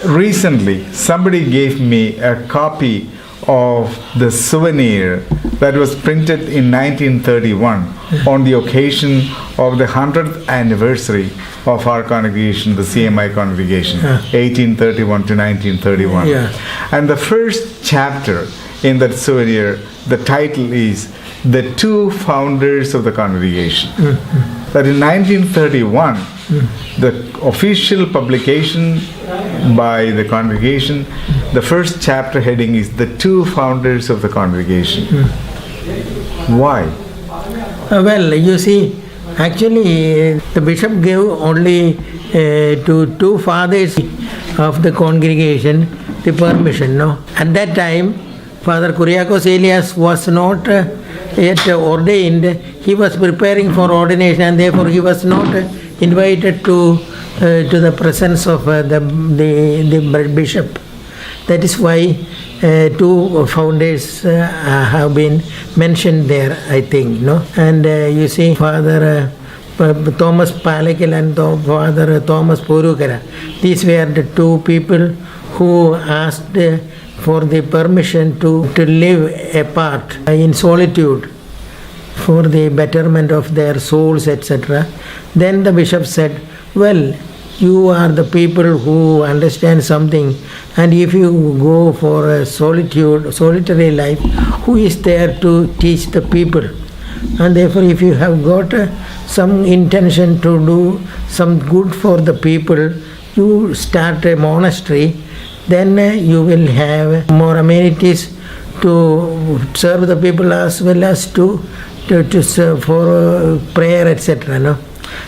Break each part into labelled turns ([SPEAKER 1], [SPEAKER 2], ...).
[SPEAKER 1] Recently, somebody gave me a copy of the souvenir that was printed in 1931 on the occasion of the 100th anniversary of our congregation, the CMI Congregation, 1831 to 1931. And the first chapter in that souvenir, the title is The Two Founders of the Congregation. That in 1931, the official publication by the congregation, the first chapter heading is The Two Founders of the Congregation. Why?
[SPEAKER 2] Well, you see, actually the bishop gave only to two fathers of the congregation the permission. No, at that time Father Kuriakose Elias was not yet ordained. He was preparing for ordination, and therefore he was not invited to the presence of the bishop. That is why two founders have been mentioned there, I think. No, and you see, Father Thomas Palackal and Father Thomas Porukkara. These were the two people who asked for the permission to live apart in solitude for the betterment of their souls, etc. Then the bishop said, well, you are the people who understand something, and if you go for a solitary life, who is there to teach the people? And therefore, if you have got some intention to do some good for the people, you start a monastery, then you will have more amenities to serve the people as well as to serve for prayer, etc. No?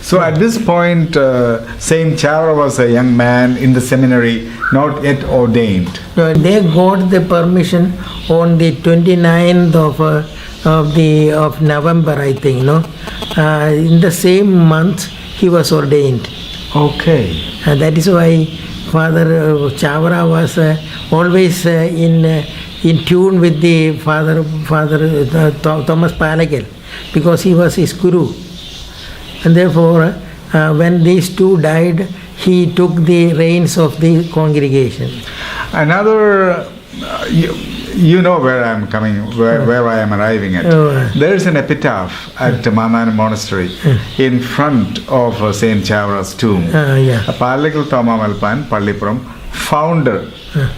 [SPEAKER 1] So at this point, Saint Chavara was a young man in the seminary, not yet ordained.
[SPEAKER 2] They got the permission on the 29th of November, I think. No, in the same month he was ordained.
[SPEAKER 1] Okay.
[SPEAKER 2] And that is why Father Chavara was always in tune with the Father Thomas Palackal, because he was his guru. And therefore, when these two died, he took the reins of the congregation.
[SPEAKER 1] Another, you know where I am coming, where I am arriving at. There is an epitaph at Manana Monastery in front of Saint Chavara's tomb. Palackal Thoma Malpan, Pallipuram, founder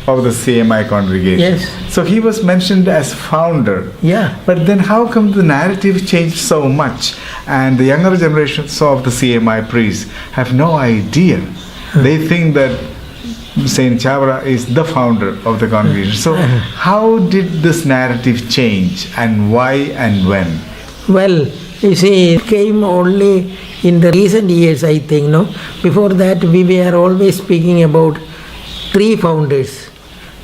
[SPEAKER 1] of the CMI Congregation.
[SPEAKER 2] Yes.
[SPEAKER 1] So he was mentioned as founder.
[SPEAKER 2] Yeah.
[SPEAKER 1] But then how come the narrative changed so much, and the younger generations of the CMI priests have no idea? They think that Saint Chavara is the founder of the congregation. So how did this narrative change, and why and when?
[SPEAKER 2] Well, you see, it came only in the recent years, I think. No, before that we were always speaking about three founders.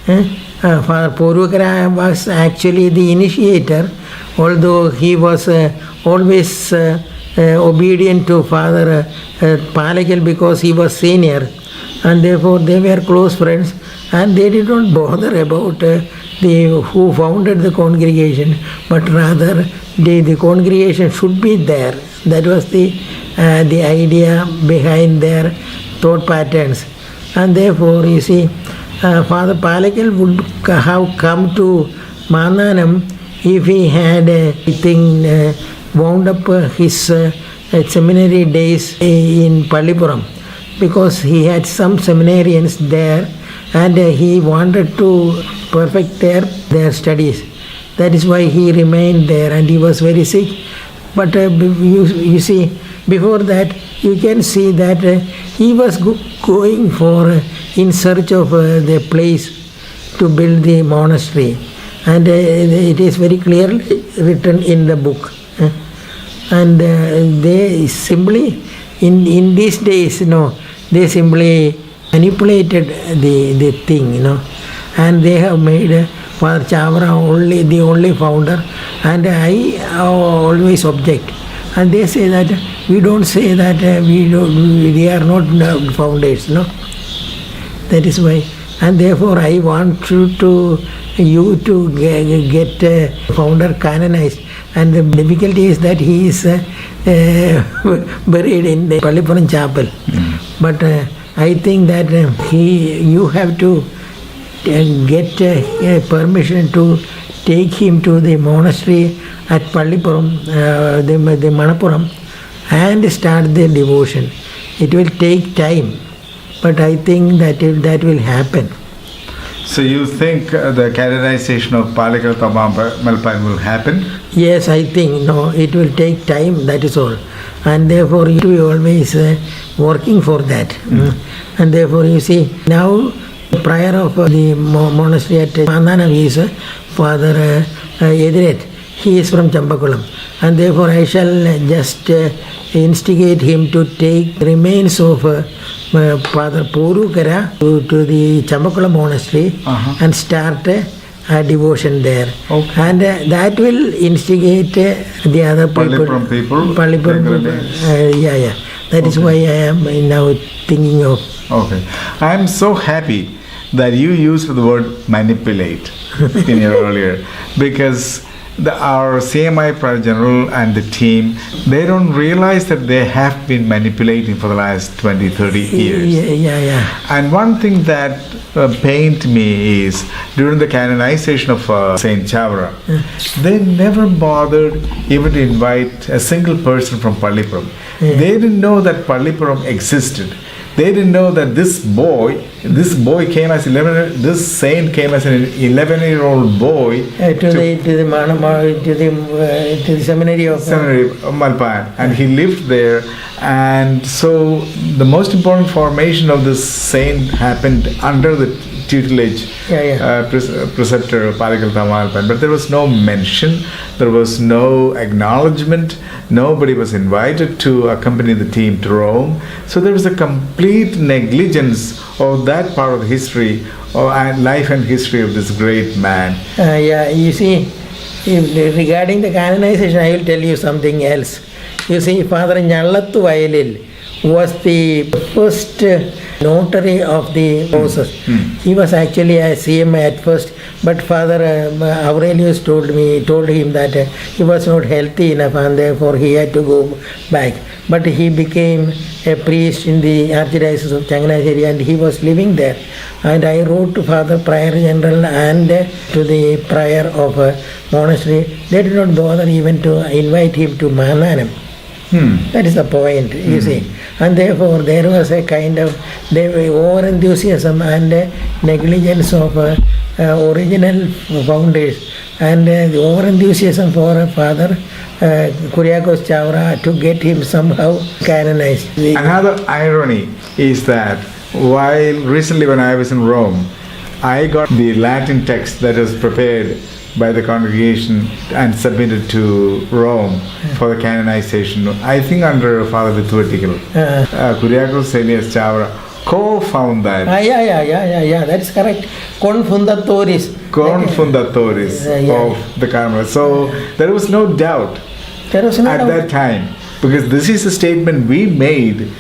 [SPEAKER 2] Father Porukkara was actually the initiator, although he was always obedient to Father Palackal because he was senior, and therefore they were close friends, and they did not bother about who founded the congregation, but rather the congregation should be there. That was the idea behind their thought patterns. And therefore, you see, Father Palackal would have come to Mananam if he had, wound up his seminary days in Pallipuram, because he had some seminarians there, and he wanted to perfect their studies. That is why he remained there, and he was very sick. But you see, before that, you can see that he was going in search of the place to build the monastery, and it is very clearly written in the book. And they simply, in these days, they simply manipulated the thing, and they have made Father Chavara only the only founder, and I always object. And they say that we don't say that we are not founders, no. That is why, and therefore I want you to get founder canonized. And the difficulty is that he is buried in the Pallipuram chapel. But I think that you have to get permission to take him to the monastery at Pallipuram, the Manappuram, and start the devotion. It will take time, but I think that will happen.
[SPEAKER 1] So you think the canonization of Palackal Thoma Malpan will happen?
[SPEAKER 2] Yes, I think, no, it will take time, that is all. And therefore you will always working for that. And therefore you see, now the prior of the monastery at Mandana is Father Ediret. He is from Chambakulam. And therefore I shall just instigate him to take remains of Father Porukkara to the Chambakulam monastery and start a devotion there.
[SPEAKER 1] Okay.
[SPEAKER 2] And that will instigate the other people. Pallipuram people. Yeah. That is why I am now thinking of.
[SPEAKER 1] Okay. I am so happy that you used the word manipulate in your earlier, because our CMI Project General and the team, they don't realize that they have been manipulating for the last 20, 30 years.
[SPEAKER 2] Yeah.
[SPEAKER 1] And one thing that pained me is during the canonization of Saint Chavara, they never bothered even to invite a single person from Pallipuram. They didn't know that Pallipuram existed. They didn't know that this came as 11. This saint came as an 11-year-old boy
[SPEAKER 2] to the seminary of
[SPEAKER 1] Malpan, and he lived there. And so the most important formation of this saint happened under the tutelage preceptor of Palackal Thoma Malpan. But there was no mention, there was no acknowledgement, nobody was invited to accompany the team to Rome. So there was a complete negligence of that part of the history and life and history of this great man.
[SPEAKER 2] You see, regarding the canonization, I will tell you something else. You see, Father Nallathu Vayalil was the first notary of the process. He was actually a CMI at first, but Father Aurelius told him that he was not healthy enough, and therefore he had to go back. But he became a priest in the Archdiocese of Changanassery, and he was living there. And I wrote to Father Prior General and to the prior of a monastery. They did not bother even to invite him to Mananam. That is the point, you see. And therefore there was a kind of over-enthusiasm and negligence of original founders, and the over-enthusiasm for Father Kuriakose Chavara to get him somehow canonized.
[SPEAKER 1] Another irony is that while recently when I was in Rome, I got the Latin text that was prepared by the congregation and submitted to Rome for the canonization, I think under Father Vithuvatikal. Kuriakose Elias Chavara co-found that.
[SPEAKER 2] Yeah, that's correct. Confundatoris
[SPEAKER 1] of the Carmel. So there was no doubt at that time, because this is a statement we made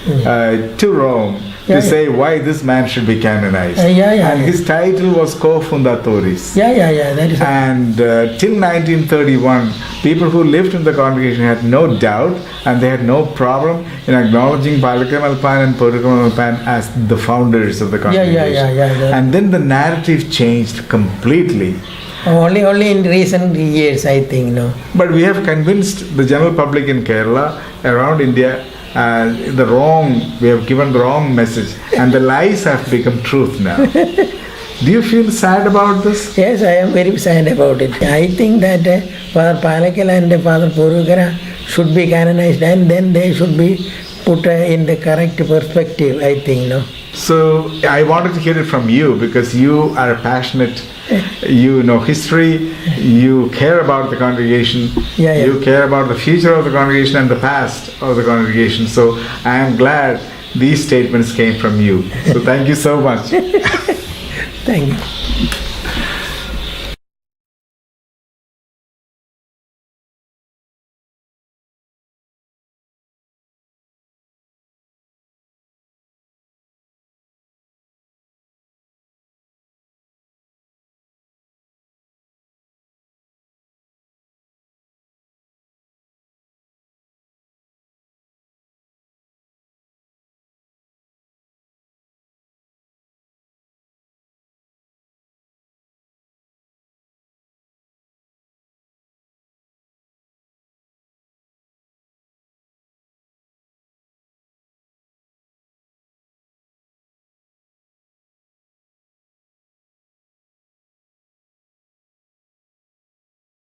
[SPEAKER 1] to Rome to say why this man should be canonized. And his title was Co-Fundatoris.
[SPEAKER 2] That is
[SPEAKER 1] and till 1931, people who lived in the congregation had no doubt, and they had no problem in acknowledging Palackal Malpan and Porukkara Malpan as the founders of the congregation. And then the narrative changed completely.
[SPEAKER 2] Only in recent years, I think, no.
[SPEAKER 1] But we have convinced the general public in Kerala, around India, we have given the wrong message, and the lies have become truth now. Do you feel sad about this?
[SPEAKER 2] Yes, I am very sad about it. I think that Father Palackal and Father Porukkara should be canonized, and then they should be put in the correct perspective, I think, no.
[SPEAKER 1] So I wanted to hear it from you, because you are passionate, you know history, you care about the congregation, you care about the future of the congregation and the past of the congregation. So I am glad these statements came from you. So thank you so much.
[SPEAKER 2] Thank you.